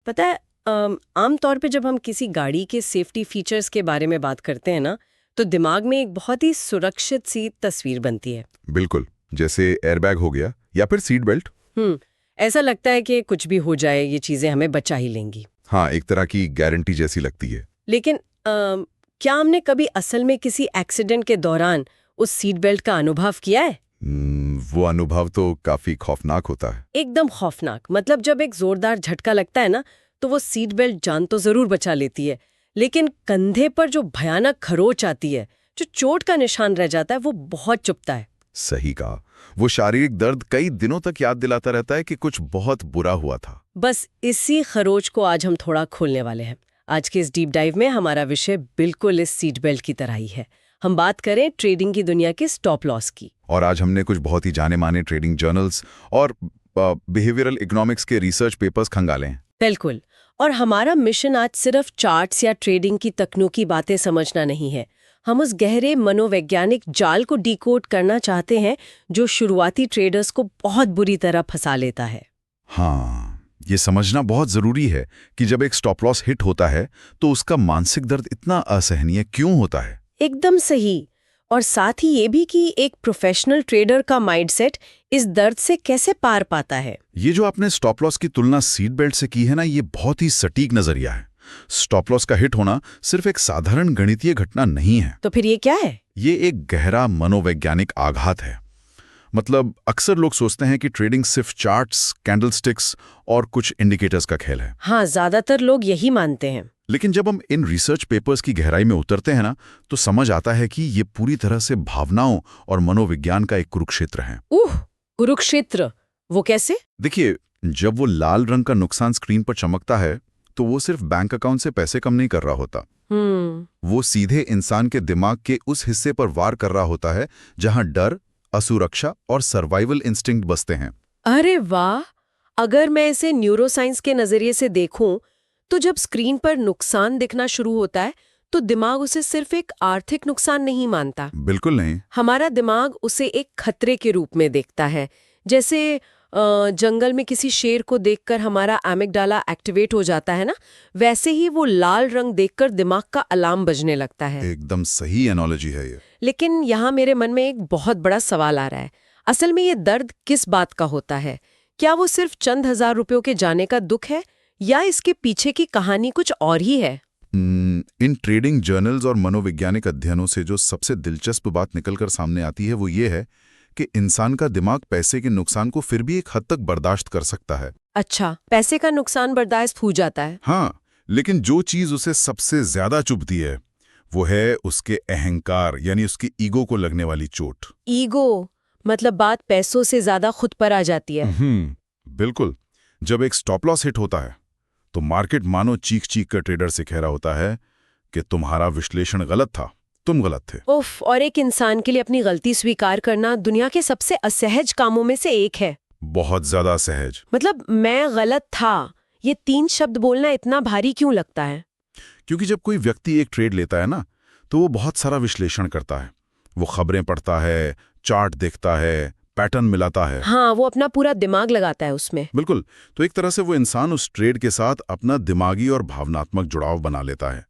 पता है, आमतौर पे जब हम किसी गाड़ी के सेफ्टी फीचर्स के बारे में बात करते हैं ना, तो दिमाग में एक बहुत ही सुरक्षित सी तस्वीर बनती है। बिल्कुल, जैसे एयरबैग हो गया या फिर सीट बेल्ट। ऐसा लगता है कि कुछ भी हो जाए ये चीजें हमें बचा ही लेंगी। हाँ, एक तरह की गारंटी जैसी लगती है। लेकिन क्या हमने कभी असल में किसी एक्सीडेंट के दौरान उस सीट बेल्ट का अनुभव किया है? वो अनुभव तो काफी खौफनाक होता है। एकदम खौफनाक। मतलब जब एक जोरदार झटका लगता है ना, तो वो सीट बेल्ट जान तो जरूर बचा लेती है, लेकिन कंधे पर जो भयानक खरोच आती है, जो चोट का निशान रह जाता है, वो बहुत चुभता है। सही कहा। वो शारीरिक दर्द कई दिनों तक याद दिलाता रहता है कि कुछ बहुत बुरा हुआ था। बस इसी खरोच को आज हम थोड़ा खोलने वाले हैं। आज के इस डीप डाइव में हमारा विषय बिल्कुल इस सीट बेल्ट की तरह ही है। हम बात करें ट्रेडिंग की दुनिया के स्टॉप लॉस की। और आज हमने कुछ बहुत ही जाने माने ट्रेडिंग जर्नल्स और बिहेवियरल इकोनॉमिक्स के रिसर्च पेपर्स खंगाले हैं। बिल्कुल। और हमारा मिशन आज सिर्फ चार्ट्स या ट्रेडिंग की तकनीकी बातें समझना नहीं है। हम उस गहरे मनोवैज्ञानिक जाल को डिकोड करना चाहते हैं जो शुरुआती ट्रेडर्स को बहुत बुरी तरह फंसा लेता है। हाँ, ये समझना बहुत जरूरी है कि जब एक स्टॉप लॉस हिट होता है तो उसका मानसिक दर्द इतना असहनीय क्यों होता है। एकदम सही। और साथ ही ये भी कि एक प्रोफेशनल ट्रेडर का माइंडसेट इस दर्द से कैसे पार पाता है। ये जो आपने स्टॉप लॉस की तुलना सीट बेल्ट से की है ना, ये बहुत ही सटीक नजरिया है। स्टॉप लॉस का हिट होना सिर्फ एक साधारण गणितीय घटना नहीं है। तो फिर ये क्या है? ये एक गहरा मनोवैज्ञानिक आघात है। मतलब अक्सर लोग सोचते हैं कि ट्रेडिंग सिर्फ चार्ट्स, कैंडलस्टिक्स और कुछ इंडिकेटर्स का खेल है। हाँ, ज्यादातर लोग यही मानते हैं। लेकिन जब हम इन रिसर्च पेपर्स की गहराई में उतरते हैं ना, तो समझ आता है कि ये पूरी तरह से भावनाओं और मनोविज्ञान का एक कुरुक्षेत्र है। कुरुक्षेत्र? वो कैसे? देखिए, जब वो लाल रंग का नुकसान स्क्रीन पर चमकता है तो वो सिर्फ बैंक अकाउंट से पैसे कम नहीं कर रहा होता। वो सीधे इंसान के दिमाग के उस हिस्से पर वार कर रहा होता है जहां डर, असुरक्षा और सर्वाइवल इंस्टिंक्ट बसते हैं। अरे वाह! अगर मैं इसे न्यूरोसाइंस के नजरिए से देखूं, तो जब स्क्रीन पर नुकसान दिखना शुरू होता है तो दिमाग उसे सिर्फ एक आर्थिक नुकसान नहीं मानता। बिल्कुल नहीं। हमारा दिमाग उसे एक खतरे के रूप में देखता है। जैसे जंगल में किसी शेर को देखकर हमारा एमिगडाला एक्टिवेट हो जाता है ना, वैसे ही वो लाल रंग देखकर दिमाग का अलार्म बजने लगता है। एकदम सही एनालॉजी है ये। लेकिन यहाँ मेरे मन में एक बहुत बड़ा सवाल आ रहा है। असल में ये दर्द किस बात का होता है? क्या वो सिर्फ चंद हजार रुपयों के जाने का दुख है, या इसके पीछे की कहानी कुछ और ही है? इन ट्रेडिंग जर्नल्स और मनोवैज्ञानिक अध्ययनों से जो सबसे दिलचस्प बात निकलकर सामने आती है वो ये है कि इंसान का दिमाग पैसे के नुकसान को फिर भी एक हद तक बर्दाश्त कर सकता है। अच्छा, पैसे का नुकसान बर्दाश्त हो जाता है? हाँ, लेकिन जो चीज उसे सबसे ज्यादा चुभती है वो है उसके अहंकार, यानी उसकी ईगो को लगने वाली चोट। ईगो मतलब बात पैसों से ज्यादा खुद पर आ जाती है। बिल्कुल। जब एक स्टॉप लॉस हिट होता है तो मार्केट मानो चीख चीख कर ट्रेडर से कह रहा होता है कि तुम्हारा विश्लेषण गलत था, तुम गलत थे। उफ, और एक इंसान के लिए अपनी गलती स्वीकार करना दुनिया के सबसे असहज कामों में से एक है। बहुत ज्यादा सहज। मतलब मैं गलत था, ये 3 शब्द बोलना इतना भारी क्यों लगता है? क्योंकि जब कोई व्यक्ति एक ट्रेड लेता है ना, तो वो बहुत सारा विश्लेषण करता है। वो खबरें पढ़ता है, चार्ट देखता है, पैटर्न मिलाता है। हाँ, वो अपना पूरा दिमाग लगाता है उसमें। बिल्कुल। तो एक तरह से वो इंसान उस ट्रेड के साथ अपना दिमागी और भावनात्मक जुड़ाव बना लेता है।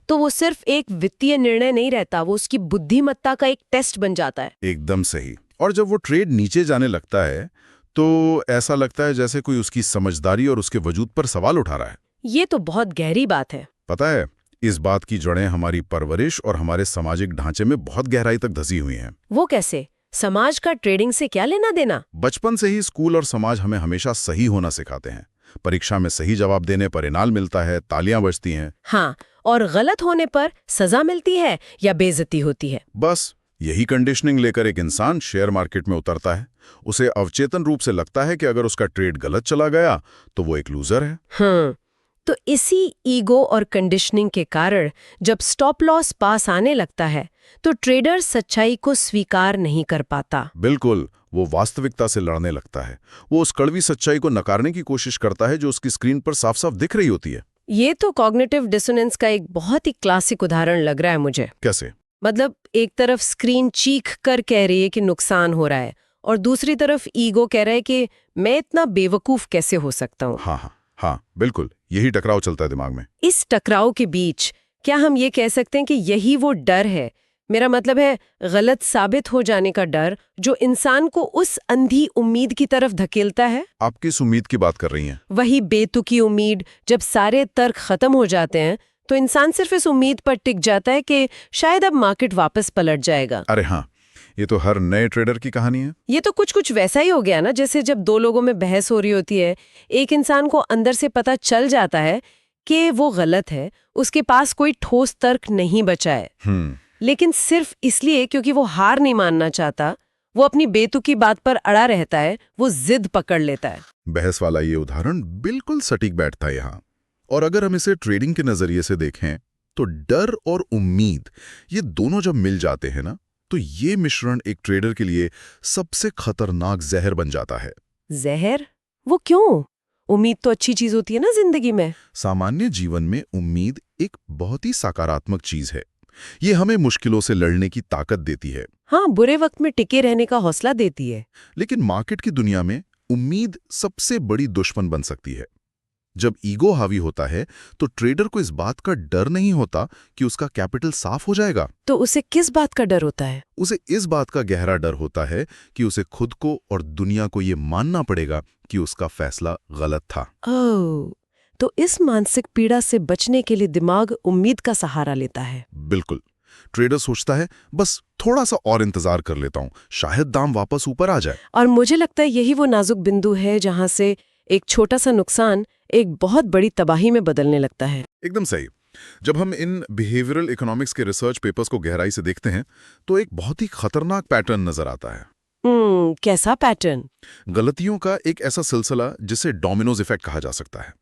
तो वो सिर्फ एक वित्तीय निर्णय नहीं रहता, वो उसकी बुद्धिमत्ता का एक टेस्ट बन जाता है। एकदम सही। और जब वो ट्रेड नीचे जाने लगता है तो ऐसा लगता है जैसे कोई उसकी समझदारी और उसके वजूद पर सवाल उठा रहा है। ये तो बहुत गहरी बात है। पता है, इस बात की जड़ें हमारी परवरिश और हमारे सामाजिक ढांचे में बहुत गहराई तक धसी हुई हैं। वो कैसे? समाज का ट्रेडिंग से क्या लेना देना? बचपन से ही स्कूल और समाज हमें हमेशा सही होना सिखाते हैं। परीक्षा में सही जवाब देने पर इनाम मिलता है, तालियां बजती हैं। हाँ, और गलत होने पर सजा मिलती है या बेइज्जती होती है। बस यही कंडीशनिंग लेकर एक इंसान शेयर मार्केट में उतरता है। उसे अवचेतन रूप से लगता है कि अगर उसका ट्रेड गलत चला गया तो वो एक लूजर है। तो इसी ईगो और कंडीशनिंग के कारण जब स्टॉप लॉस पास आने लगता है तो ट्रेडर सच्चाई को स्वीकार नहीं कर पाता। बिल्कुल, वो वास्तविकता से लड़ने लगता है। वो उस कड़वी सच्चाई को नकारने की कोशिश करता है जो उसकी स्क्रीन पर साफ साफ दिख रही होती है। ये तो कॉग्निटिव डिसोनेंस का एक बहुत ही क्लासिक उदाहरण लग रहा है मुझे। कैसे? मतलब एक तरफ स्क्रीन चीख कर कह रही है कि नुकसान हो रहा है, और दूसरी तरफ ईगो कह रहा है कि मैं इतना बेवकूफ कैसे हो सकता हूँ। हाँ, हाँ बिल्कुल, यही टकराव चलता है दिमाग में। इस टकराव के बीच क्या हम ये कह सकते हैं कि यही वो डर है, मेरा मतलब है गलत साबित हो जाने का डर, जो इंसान को उस अंधी उम्मीद की तरफ धकेलता है? आप किस उम्मीद की बात कर रही हैं? वही बेतुकी उम्मीद, जब सारे तर्क खत्म हो जाते हैं तो इंसान सिर्फ इस उम्मीद पर टिक जाता है कि शायद अब मार्केट वापस पलट जाएगा। अरे हाँ, ये तो हर नए ट्रेडर की कहानी है। ये तो कुछ वैसा ही हो गया ना, जैसे जब दो लोगों में बहस हो रही होती है, एक इंसान को अंदर से पता चल जाता है कि वो गलत है, उसके पास कोई ठोस तर्क नहीं बचा है, लेकिन सिर्फ इसलिए क्योंकि वो हार नहीं मानना चाहता, वो अपनी बेतुकी बात पर अड़ा रहता है, वो जिद पकड़ लेता है। बहस वाला ये उदाहरण बिल्कुल सटीक बैठता है यहाँ। और अगर हम इसे ट्रेडिंग के नजरिए से देखें तो डर और उम्मीद, ये दोनों जब मिल जाते हैं ना, तो ये मिश्रण एक ट्रेडर के लिए सबसे खतरनाक जहर बन जाता है। जहर? वो क्यों? उम्मीद तो अच्छी चीज होती है ना जिंदगी में। सामान्य जीवन में उम्मीद एक बहुत ही सकारात्मक चीज है। ये हमें मुश्किलों से लड़ने की ताकत देती है। हाँ, बुरे वक्त में टिके रहने का हौसला देती है। लेकिन मार्केट की दुनिया में उम्मीद सबसे बड़ी दुश्मन बन सकती है। जब ईगो हावी होता है तो ट्रेडर को इस बात का डर नहीं होता कि उसका कैपिटल साफ हो जाएगा। तो उसे किस बात का डर होता है? उसे इस बात का गहरा डर होता है कि उसे खुद को और दुनिया को ये मानना पड़ेगा कि उसका फैसला गलत था। ओह, तो इस मानसिक पीड़ा से बचने के लिए दिमाग उम्मीद का सहारा लेता है। बिल्कुल। ट्रेडर सोचता है बस थोड़ा सा और इंतजार कर लेता हूं, शायद दाम वापस ऊपर आ जाए। और मुझे लगता है यही वो नाजुक बिंदु है जहां से एक छोटा सा नुकसान एक बहुत बड़ी तबाही में बदलने लगता है। एकदम सही। जब हम इन बिहेवियरल इकोनॉमिक्स के रिसर्च पेपर्स को गहराई से देखते हैं तो एक बहुत ही खतरनाक पैटर्न नजर आता है। कैसा पैटर्न? गलतियों का एक ऐसा सिलसिला जिसे डोमिनोज इफेक्ट कहा जा सकता है।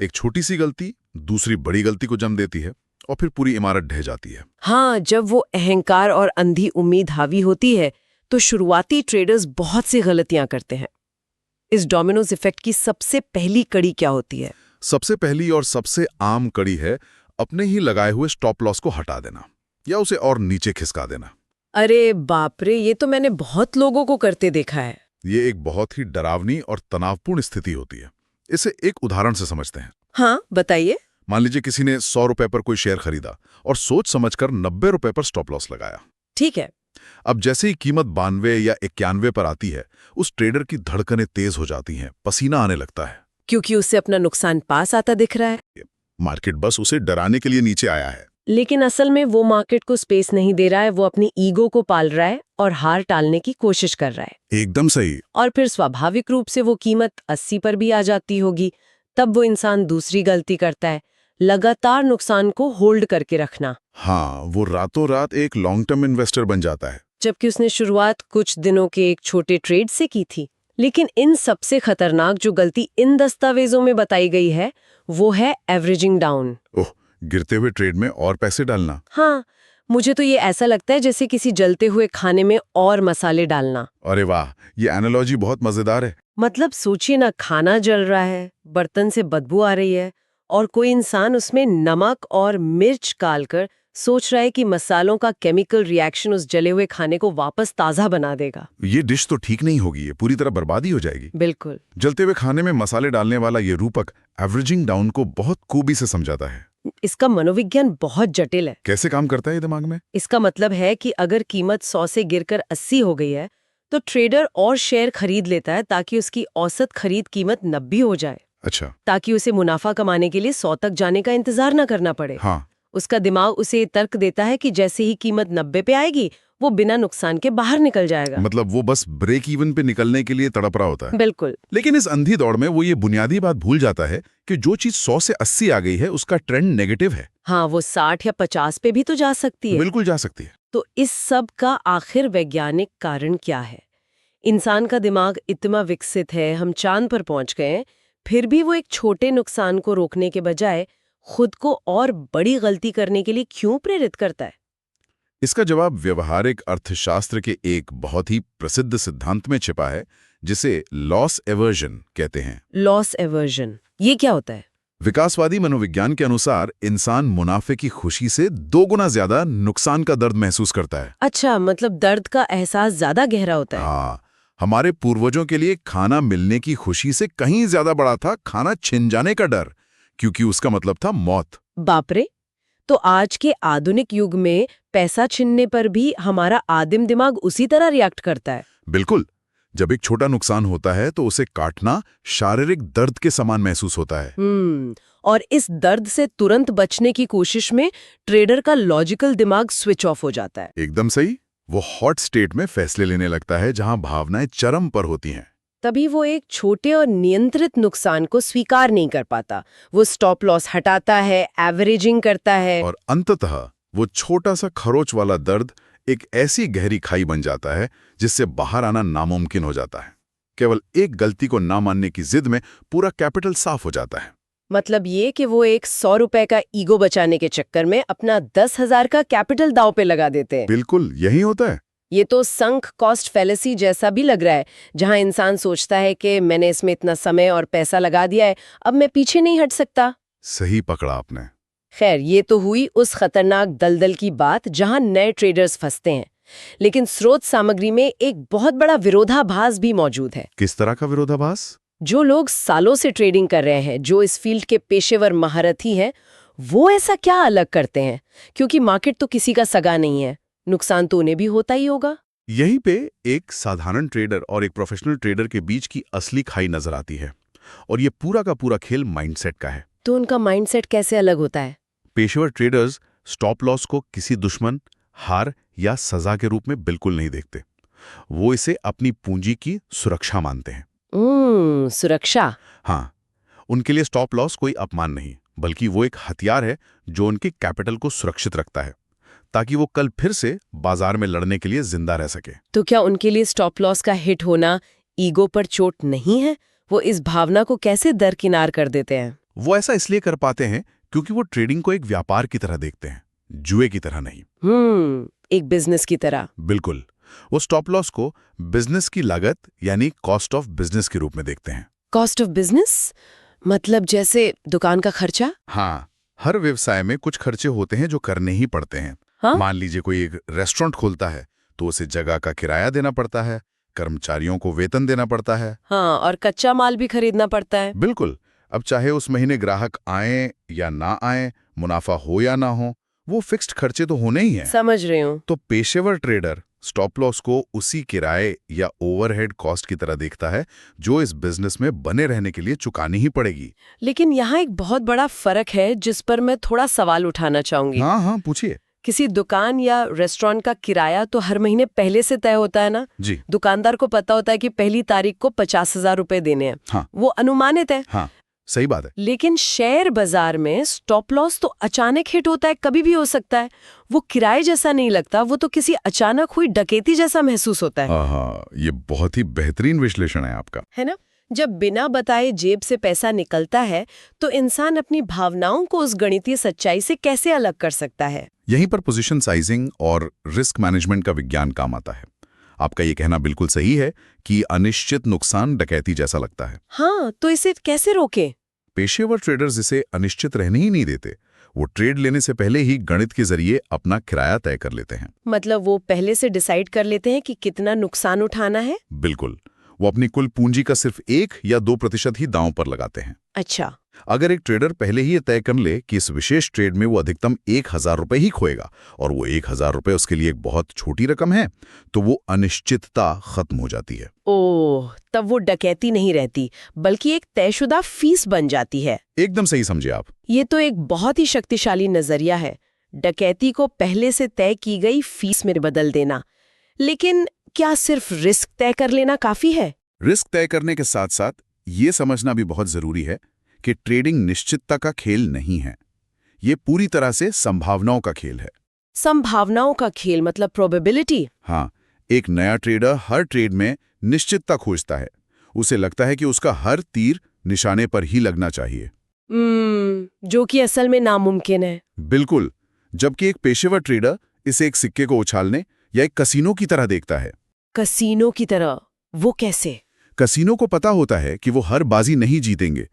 एक छोटी सी गलती दूसरी बड़ी गलती को जन्म देती है और फिर पूरी इमारत ढह जाती है। हाँ, जब वो अहंकार और अंधी उम्मीद हावी होती है तो शुरुआती ट्रेडर्स बहुत सी गलतियां करते हैं। इस डोमिनोज इफेक्ट की सबसे पहली कड़ी क्या होती है? सबसे पहली और सबसे आम कड़ी है अपने ही लगाए हुए स्टॉप लॉस को हटा देना या उसे और नीचे खिसका देना। अरे बाप रे, ये तो मैंने बहुत लोगों को करते देखा है। ये एक बहुत ही डरावनी और तनावपूर्ण स्थिति होती है। इसे एक उदाहरण से समझते हैं। हाँ, बताइए। मान लीजिए किसी ने 100 रुपए पर कोई शेयर खरीदा और सोच समझकर 90 रुपए पर स्टॉप लॉस लगाया। ठीक है। अब जैसे ही कीमत 92 या 91 पर आती है, उस ट्रेडर की धड़कनें तेज हो जाती हैं, पसीना आने लगता है। क्योंकि उसे अपना नुकसान पास आता दिख रहा है। मार्केट बस उसे डराने के लिए नीचे आया है। लेकिन असल में वो मार्केट को स्पेस नहीं दे रहा है, वो अपनी ईगो को पाल रहा है और हार टालने की कोशिश कर रहा है। एकदम सही। और फिर स्वाभाविक रूप से वो कीमत 80 पर भी आ जाती होगी। तब वो इंसान दूसरी गलती करता है, लगातार नुकसान को होल्ड करके रखना। हाँ, वो रातों रात एक लॉन्ग टर्म इन्वेस्टर बन जाता है। जबकि उसने शुरुआत कुछ दिनों के एक छोटे ट्रेड से की थी। लेकिन इन सबसे खतरनाक जो गलती इन दस्तावेजों में बताई गई है वो है एवरेजिंग डाउन। ओह, गिरते हुए ट्रेड में और पैसे डालना। हाँ, मुझे तो ये ऐसा लगता है जैसे किसी जलते हुए खाने में और मसाले डालना। अरे वाह, ये एनालॉजी बहुत मजेदार है। मतलब सोचिए ना, खाना जल रहा है, बर्तन से बदबू आ रही है और कोई इंसान उसमें नमक और मिर्च डालकर सोच रहा है कि मसालों का केमिकल रिएक्शन उस जले हुए खाने को वापस ताज़ा बना देगा। ये डिश तो ठीक नहीं होगी, ये पूरी तरह बर्बादी हो जाएगी। बिल्कुल। जलते हुए खाने में मसाले डालने वाला ये रूपक एवरेजिंग डाउन को बहुत खूबी से समझाता है। इसका मनोविज्ञान बहुत जटिल है। कैसे काम करता है ये दिमाग में? इसका मतलब है कि अगर कीमत 100 से गिरकर 80 हो गई है तो ट्रेडर और शेयर खरीद लेता है ताकि उसकी औसत खरीद कीमत 90 हो जाए। अच्छा। ताकि उसे मुनाफा कमाने के लिए 100 तक जाने का इंतजार न करना पड़े। हाँ। उसका दिमाग उसे तर्क देता है कि जैसे ही कीमत 90 पे आएगी वो बिना नुकसान के बाहर निकल जाएगा। मतलब वो बस ब्रेक इवन पे निकलने के लिए तड़प रहा होता है। बिल्कुल। लेकिन इस अंधी दौड़ में वो ये बुनियादी बात भूल जाता है कि जो चीज 100 से 80 आ गई है उसका ट्रेंड नेगेटिव है। हाँ, वो 60 या 50 पे भी तो जा सकती है। बिल्कुल जा सकती है। तो इस सब का आखिर वैज्ञानिक कारण क्या है? इंसान का दिमाग इतना विकसित है, हम चांद पर पहुंच गए हैं, फिर भी वो एक छोटे नुकसान को रोकने के बजाय खुद को और बड़ी गलती करने के लिए क्यों प्रेरित करता है? इसका जवाब व्यवहारिक अर्थशास्त्र के एक बहुत ही प्रसिद्ध सिद्धांत में छिपा है, जिसे लॉस एवर्जन कहते हैं। लॉस एवर्जन, ये क्या होता है? विकासवादी मनोविज्ञान के अनुसार इंसान मुनाफे की खुशी से 2 गुना ज्यादा नुकसान का दर्द महसूस करता है। अच्छा, मतलब दर्द का एहसास ज्यादा गहरा होता है। हाँ, हमारे पूर्वजों के लिए खाना मिलने की खुशी से कहीं ज्यादा बड़ा था खाना छिन जाने का डर, क्योंकि उसका मतलब था मौत। बाप रे! तो आज के आधुनिक युग में पैसा छीनने पर भी हमारा आदिम दिमाग उसी तरह रिएक्ट करता है। बिल्कुल। जब एक छोटा नुकसान होता है तो उसे काटना शारीरिक दर्द के समान महसूस होता है। और इस दर्द से तुरंत बचने की कोशिश में ट्रेडर का लॉजिकल दिमाग स्विच ऑफ हो जाता है। एकदम सही। वो हॉट स्टेट में फैसले लेने लगता है जहां भावनाएं चरम पर होती हैं। तभी वो एक छोटे और नियंत्रित नुकसान को स्वीकार नहीं कर पाता। वो स्टॉप लॉस हटाता है, एवरेजिंग करता है। और अंततः वो छोटा सा खरोच वाला दर्द एक ऐसी गहरी खाई बन जाता है जिससे बाहर आना नामुमकिन हो जाता है। केवल एक गलती को ना मानने की जिद में पूरा कैपिटल साफ हो जाता है। मतलब ये कि वो एक 100 रुपए का ईगो बचाने के चक्कर में अपना 10,000 का कैपिटल दांव पे लगा देते हैं। बिल्कुल यही होता है। ये तो संक कॉस्ट फैलेसी जैसा भी लग रहा है, जहां इंसान सोचता है कि मैंने इसमें इतना समय और पैसा लगा दिया है, अब मैं पीछे नहीं हट सकता। सही पकड़ा आपने। खैर, ये तो हुई उस खतरनाक दलदल की बात जहां नए ट्रेडर्स फंसते हैं। लेकिन स्रोत सामग्री में एक बहुत बड़ा विरोधाभास भी मौजूद है। किस तरह का विरोधाभास? जो लोग सालों से ट्रेडिंग कर रहे हैं, जो इस फील्ड के पेशेवर महारथी हैं, वो ऐसा क्या अलग करते हैं? क्योंकि मार्केट तो किसी का सगा नहीं है, नुकसान तो उन्हें भी होता ही होगा। यहीं पे एक साधारण ट्रेडर और एक प्रोफेशनल ट्रेडर के बीच की असली खाई नजर आती है। और ये पूरा का पूरा खेल माइंडसेट का है। तो उनका माइंडसेट कैसे अलग होता है? पेशेवर ट्रेडर्स स्टॉप लॉस को किसी दुश्मन, हार या सजा के रूप में बिल्कुल नहीं देखते। वो इसे अपनी पूंजी की सुरक्षा मानते हैं। सुरक्षा। हाँ, उनके लिए स्टॉप लॉस कोई अपमान नहीं, बल्कि वो एक हथियार है जो उनके कैपिटल को सुरक्षित रखता है, ताकि वो कल फिर से बाजार में लड़ने के लिए जिंदा रह सके। तो क्या उनके लिए स्टॉप लॉस का हिट होना ईगो पर चोट नहीं है? वो इस भावना को कैसे दरकिनार कर देते हैं? वो ऐसा इसलिए कर पाते हैं क्योंकि वो ट्रेडिंग को एक व्यापार की तरह देखते हैं, जुए की तरह नहीं। एक बिजनेस की तरह। बिल्कुल। वो स्टॉप लॉस को बिजनेस की लागत यानी कॉस्ट ऑफ बिजनेस के रूप में देखते हैं। कॉस्ट ऑफ बिजनेस मतलब जैसे दुकान का खर्चा? हाँ, हर व्यवसाय में कुछ खर्चे होते हैं जो करने ही पड़ते हैं। हाँ? मान लीजिए कोई एक रेस्टोरेंट खोलता है तो उसे जगह का किराया देना पड़ता है, कर्मचारियों को वेतन देना पड़ता है। हाँ, और कच्चा माल भी खरीदना पड़ता है। बिल्कुल। अब चाहे उस महीने ग्राहक आए या ना आए, मुनाफा हो या ना हो, वो फिक्स्ड खर्चे तो होने ही हैं। समझ रही हूँ। तो पेशेवर ट्रेडर स्टॉप लॉस को उसी किराए या ओवरहेड कॉस्ट की तरह देखता है जो इस बिजनेस में बने रहने के लिए चुकानी ही पड़ेगी। लेकिन यहाँ एक बहुत बड़ा फर्क है जिस पर मैं थोड़ा सवाल उठाना चाहूंगी। हाँ, पूछिए। किसी दुकान या रेस्टोरेंट का किराया तो हर महीने पहले से तय होता है ना? जी। दुकानदार को पता होता है कि पहली तारीख को 50,000 रुपए देने हैं। हाँ। वो अनुमानित है। हाँ, सही बात है। लेकिन शेयर बाजार में स्टॉप लॉस तो अचानक हिट होता है, कभी भी हो सकता है। वो किराए जैसा नहीं लगता, वो तो किसी अचानक हुई डकैती जैसा महसूस होता है। हाँ, ये बहुत ही बेहतरीन विश्लेषण है आपका। है ना? जब बिना बताए जेब से पैसा निकलता है तो इंसान अपनी भावनाओं को उस गणितीय सच्चाई से कैसे अलग कर सकता है? यहीं पर पोजीशन साइजिंग और रिस्क मैनेजमेंट का विज्ञान काम आता है। आपका ये कहना बिल्कुल सही है कि अनिश्चित नुकसान डकैती जैसा लगता है। हाँ, तो इसे कैसे रोकें? पेशेवर ट्रेडर्स इसे अनिश्चित रहने ही नहीं देते। वो ट्रेड लेने से पहले ही गणित के जरिए अपना किराया तय कर लेते हैं। मतलब वो पहले से डिसाइड कर लेते हैं कि कितना नुकसान उठाना है? बिल्कुल। वो अपनी कुल पूंजी का सिर्फ 1 या 2% ही दांव पर लगाते हैं। अच्छा। अगर एक ट्रेडर पहले ही ये तय कर ले कि इस विशेष ट्रेड में वो अधिकतम 1,000 रुपए ही खोएगा और वो 1,000 रुपए उसके लिए एक बहुत छोटी रकम है, तो वो अनिश्चितता खत्म हो जाती है। ओह, तब वो डकैती नहीं रहती, बल्कि एक तयशुदा फीस बन जाती है। एकदम सही समझे आप। ये तो एक बहुत ही शक्तिशाली नजरिया है, डकैती को पहले से तय की गई फीस में बदल देना। लेकिन क्या सिर्फ रिस्क तय कर लेना काफी है? रिस्क तय करने के साथ साथ ये समझना भी बहुत जरूरी है कि ट्रेडिंग निश्चितता का खेल नहीं है। ये पूरी तरह से संभावनाओं का खेल है। संभावनाओं का खेल मतलब प्रोबेबिलिटी? हाँ, एक नया ट्रेडर हर ट्रेड में निश्चितता खोजता है। उसे लगता है कि उसका हर तीर निशाने पर ही लगना चाहिए। जो कि असल में नामुमकिन है। बिल्कुल। जबकि एक पेशेवर ट्रेडर इसे एक सिक्के को उछालने या एक कसीनो की तरह देखता है। कसीनो की तरह? वो कैसे? कसीनो को पता होता है कि वो हर बाजी नहीं जीतेंगे,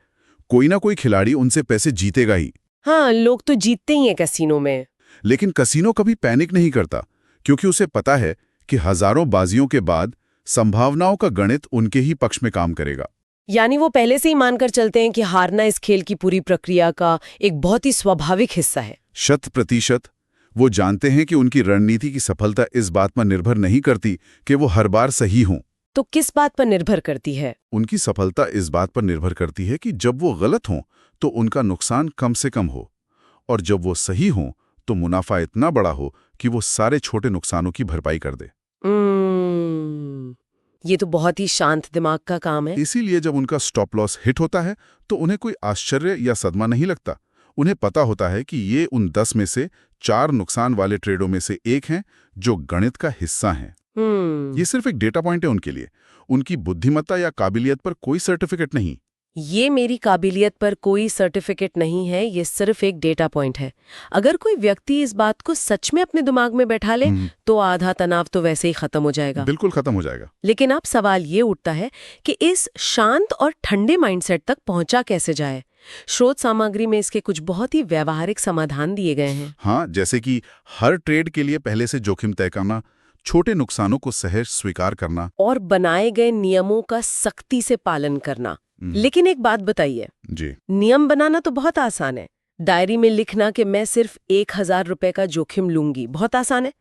कोई ना कोई खिलाड़ी उनसे पैसे जीतेगा ही। हाँ, लोग तो जीतते ही हैं कसीनो में। लेकिन कसीनो कभी पैनिक नहीं करता, क्योंकि उसे पता है कि हजारों बाजियों के बाद संभावनाओं का गणित उनके ही पक्ष में काम करेगा। यानी वो पहले से ही मानकर चलते हैं कि हारना इस खेल की पूरी प्रक्रिया का एक बहुत ही स्वाभाविक हिस्सा है। 100%। वो जानते हैं कि उनकी रणनीति की सफलता इस बात पर निर्भर नहीं करती कि वो हर बार सही हों। तो किस बात पर निर्भर करती है? उनकी सफलता इस बात पर निर्भर करती है कि जब वो गलत हों तो उनका नुकसान कम से कम हो, और जब वो सही हों तो मुनाफा इतना बड़ा हो कि वो सारे छोटे नुकसानों की भरपाई कर दे। ये तो बहुत ही शांत दिमाग का काम है। इसीलिए जब उनका स्टॉप लॉस हिट होता है तो उन्हें कोई आश्चर्य या सदमा नहीं लगता। उन्हें पता होता है कि ये उन 10 में से 4 नुकसान वाले ट्रेडों में से एक हैं जो गणित का हिस्सा हैं। ये सिर्फ एक डेटा पॉइंट है उनके लिए। उनकी बुद्धिमत्ता या काबिलियत पर कोई सर्टिफिकेट नहीं। ये मेरी काबिलियत पर कोई सर्टिफिकेट नहीं है, ये सिर्फ एक डेटा पॉइंट है। अगर कोई व्यक्ति इस बात को सच में अपने दिमाग में बैठा ले तो आधा तनाव तो वैसे ही खत्म हो जाएगा। बिल्कुल खत्म हो जाएगा। लेकिन अब सवाल ये उठता है कि इस शांत और ठंडे माइंडसेट तक पहुंचा कैसे जाए? स्रोत सामग्री में इसके कुछ बहुत ही व्यावहारिक समाधान दिए गए हैं। हाँ, जैसे कि हर ट्रेड के लिए पहले से जोखिम तय करना, छोटे नुकसानों को सहज स्वीकार करना और बनाए गए नियमों का सख्ती से पालन करना। लेकिन एक बात बताइए जी, नियम बनाना तो बहुत आसान है। डायरी में लिखना कि मैं सिर्फ 1000 रुपए का जोखिम लूंगी, बहुत आसान है।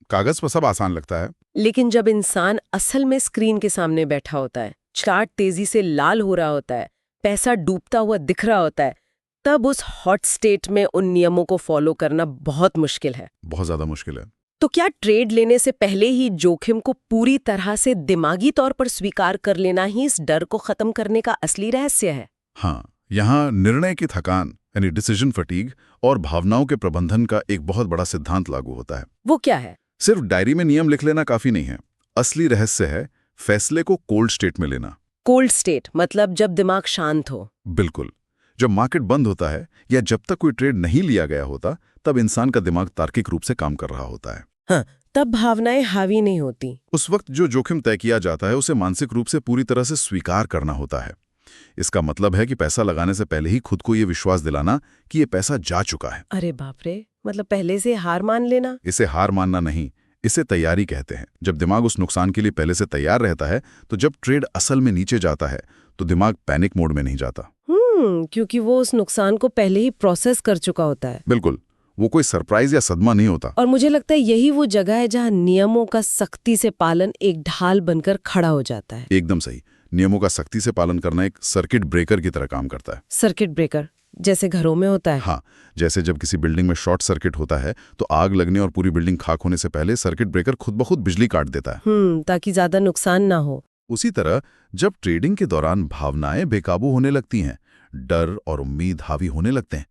कागज पर सब आसान लगता है। लेकिन जब इंसान असल में स्क्रीन के सामने बैठा होता है, चार्ट तेजी से लाल हो रहा होता है, पैसा डूबता हुआ दिख रहा होता है, तब उस हॉट स्टेट में उन नियमों को फॉलो करना बहुत मुश्किल है। बहुत ज्यादा मुश्किल है। तो क्या ट्रेड लेने से पहले ही जोखिम को पूरी तरह से दिमागी तौर पर स्वीकार कर लेना ही इस डर को खत्म करने का असली रहस्य है? हाँ, यहाँ निर्णय की थकान यानी डिसीजन फटीग और भावनाओं के प्रबंधन का एक बहुत बड़ा सिद्धांत लागू होता है। वो क्या है? सिर्फ डायरी में नियम लिख लेना काफी नहीं है। असली रहस्य है फैसले को कोल्ड स्टेट में लेना। कोल्ड स्टेट मतलब जब दिमाग शांत हो? बिल्कुल। जब मार्केट बंद होता है या जब तक कोई ट्रेड नहीं लिया गया होता, तब इंसान का दिमाग तार्किक रूप से काम कर रहा होता है। हाँ, तब भावनाएं हावी नहीं होती। उस वक्त जो जोखिम तय किया जाता है उसे मानसिक रूप से पूरी तरह से स्वीकार करना होता है। इसका मतलब है कि पैसा लगाने से पहले ही खुद को ये विश्वास दिलाना कि ये पैसा जा चुका है। अरे बाप रे, मतलब पहले से हार मान लेना? इसे हार मानना नहीं, इसे तैयारी कहते हैं। जब दिमाग उस नुकसान के लिए पहले से तैयार रहता है तो जब ट्रेड असल में नीचे जाता है तो दिमाग पैनिक मोड में नहीं जाता। क्योंकि वो उस नुकसान को पहले ही प्रोसेस कर चुका होता है। बिल्कुल, वो कोई सरप्राइज या सदमा नहीं होता। और मुझे लगता है यही वो जगह है जहाँ नियमों का सख्ती से पालन एक ढाल बनकर खड़ा हो जाता है। एकदम सही। नियमों का सख्ती से पालन करना एक सर्किट ब्रेकर की तरह काम करता है। सर्किट ब्रेकर जैसे घरों में होता है? हाँ, जैसे जब किसी बिल्डिंग में शॉर्ट सर्किट होता है तो आग लगने और पूरी बिल्डिंग खाक होने से पहले सर्किट ब्रेकर खुद ब खुद बिजली काट देता है। ताकि ज्यादा नुकसान ना हो। उसी तरह जब ट्रेडिंग के दौरान भावनाएं बेकाबू होने लगती हैं, डर और उम्मीद हावी होने लगते हैं,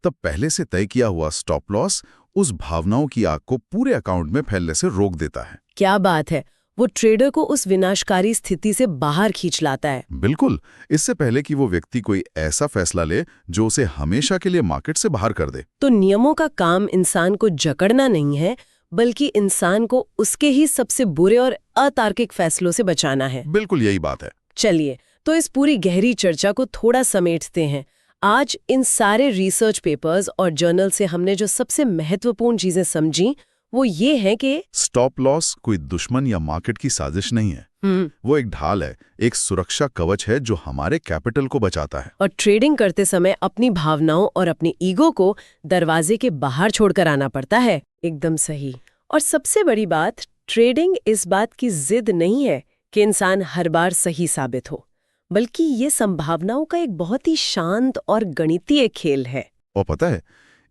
तब पहले से तय किया हुआ स्टॉप लॉस उस भावनाओं की आग को पूरे अकाउंट में फैलने से रोक देता है। क्या बात है, वो ट्रेडर को उस विनाशकारी स्थिति से बाहर खींच लाता है। बिल्कुल, इससे पहले कि वो व्यक्ति कोई ऐसा फैसला ले जो उसे हमेशा के लिए मार्केट से बाहर कर दे। तो नियमों का काम इंसान को जकड़ना नहीं है, बल्कि इंसान को उसके ही सबसे बुरे और अतार्किक फैसलों से बचाना है। बिल्कुल यही बात है। चलिए तो इस पूरी गहरी चर्चा को थोड़ा समेटते हैं। आज इन सारे रिसर्च पेपर्स और जर्नल से हमने जो सबसे महत्वपूर्ण चीजें समझी वो ये है कि स्टॉप लॉस कोई दुश्मन या मार्केट की साजिश नहीं है। वो एक ढाल है, एक सुरक्षा कवच है जो हमारे कैपिटल को बचाता है। और ट्रेडिंग करते समय अपनी भावनाओं और अपने ईगो को दरवाजे के बाहर छोड़कर आना पड़ता है। एकदम सही। और सबसे बड़ी बात, ट्रेडिंग इस बात की जिद नहीं है कि इंसान हर बार सही साबित हो, बल्कि ये संभावनाओं का एक बहुत ही शांत और गणितीय खेल है। और पता है,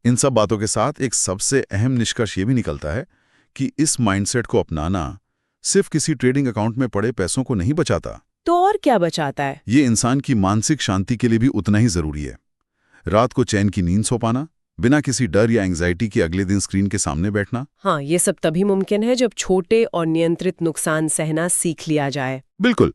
इन सब बातों के साथ एक सबसे अहम निष्कर्ष ये भी निकलता है कि इस माइंडसेट को अपनाना सिर्फ किसी ट्रेडिंग अकाउंट में पड़े पैसों को नहीं बचाता। तो और क्या बचाता है? ये इंसान की मानसिक शांति के लिए भी उतना ही जरूरी है। रात को चैन की नींद सो पाना, बिना किसी डर या एंग्जाइटी के अगले दिन स्क्रीन के सामने बैठना। हाँ, ये सब तभी मुमकिन है जब छोटे और नियंत्रित नुकसान सहना सीख लिया जाए। बिल्कुल,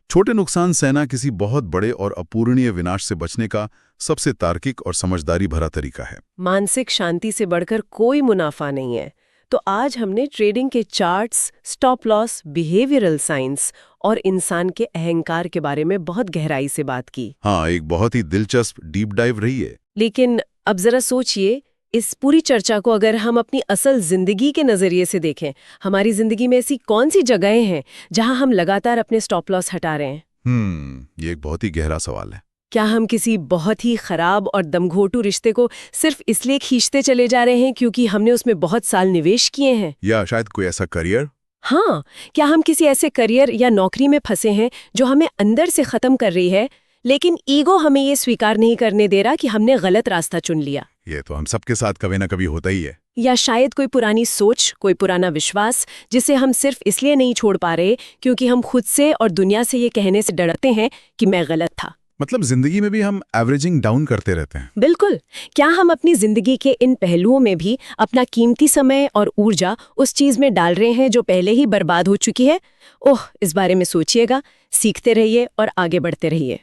छोटे नुकसान सहना किसी बहुत बड़े और अपूरणीय विनाश से बचने का सबसे तार्किक और समझदारी भरा तरीका है। मानसिक शांति से बढ़कर कोई मुनाफा नहीं है। तो आज हमने ट्रेडिंग के charts, stop loss, behavioural science और इंसान के अहंकार के बारे में बहुत गहराई से बात की। हाँ, एक बहुत ही दिलचस्प डीप डाइव रही है। लेकिन अब जरा सोचिए इस पूरी चर्चा को अगर हम अपनी असल जिंदगी के नजरिए से देखें, हमारी जिंदगी में ऐसी कौन सी जगहें हैं जहां हम लगातार अपने स्टॉप लॉस हटा रहे हैं? ये एक बहुत ही गहरा सवाल है। क्या हम किसी बहुत ही खराब और दमघोटू रिश्ते को सिर्फ इसलिए खींचते चले जा रहे हैं क्योंकि हमने उसमें बहुत साल निवेश किए हैं? या शायद कोई ऐसा करियर? हाँ, क्या हम किसी ऐसे करियर या नौकरी में फंसे हैं जो हमें अंदर से खत्म कर रही है, लेकिन ईगो हमें ये स्वीकार नहीं करने दे रहा कि हमने गलत रास्ता चुन लिया? ये तो हम सबके साथ कभी ना कभी होता ही है। या शायद कोई पुरानी सोच, कोई पुराना विश्वास जिसे हम सिर्फ इसलिए नहीं छोड़ पा रहे क्योंकि हम खुद से और दुनिया से ये कहने से डरते हैं कि मैं गलत था। मतलब जिंदगी में भी हम एवरेजिंग डाउन करते रहते हैं। बिल्कुल। क्या हम अपनी जिंदगी के इन पहलुओं में भी अपना कीमती समय और ऊर्जा उस चीज में डाल रहे हैं जो पहले ही बर्बाद हो चुकी है? ओह, इस बारे में सोचिएगा, सीखते रहिए और आगे बढ़ते रहिए।